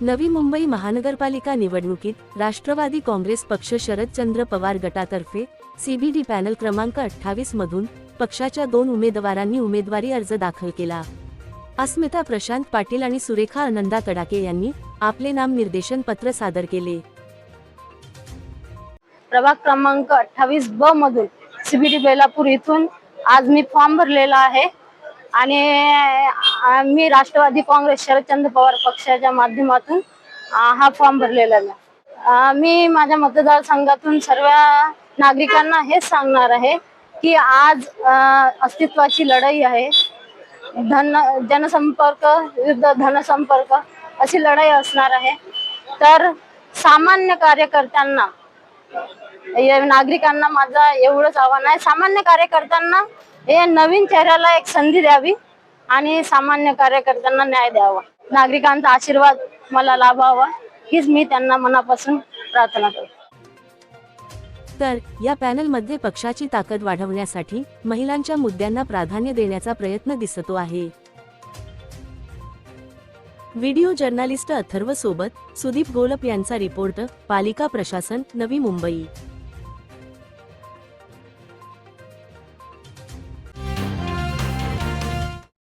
नवी मुंबई महानगरपालिका निवडणुकीत राष्ट्रवादी काँग्रेस पक्ष शरदचंद्र पवार गटातर्फे सीबीडी पॅनल क्रमांक 28 मधून पक्षाच्या 2 उमेदवारांनी उमेदवारी अर्ज दाखल केला। अस्मिता प्रशांत पाटील आणि सुरेखा आनंदा तडाके यांनी आपले नाम निर्देशन पत्र सादर केले। प्रभाग क्रमांक 28 ब मधून सीबीडी बेलापूर इथून आज मी फॉर्म भरलेला आहे आणि मी राष्ट्रवादी काँग्रेस शरदचंद्र पवार पक्षाच्या माध्यमातून हा फॉर्म भरलेला आहे। मी माझ्या मतदारसंघातून सर्व नागरिकांना हेच सांगणार आहे की आज अस्तित्वाची लढाई आहे। जनसंपर्क विरुद्ध धनसंपर्क अशी लढाई असणार आहे। तर सामान्य कार्यकर्त्यांना नागरिकांना माझा एवढंच आव्हान आहे, सामान्य कार्यकर्त्यांना हे नवीन चेहऱ्याला एक संधी द्यावी आणि सामान्य कार्यकर्त्यांना न्याय द्यावा, नागरिकांचा आशीर्वाद मला लाभावा हीच मी त्यांना मनापासून प्रार्थना करतो। तर या पॅनलमध्ये पक्षाची ताकद वाढवण्यासाठी महिलांच्या मुद्द्यांना प्राधान्य देण्याचा प्रयत्न दिसतो आहे। व्हिडिओ जर्नलिस्ट अथर्व सोबत सुदीप गोलप यांचा रिपोर्ट, पालिका प्रशासन, नवी मुंबई।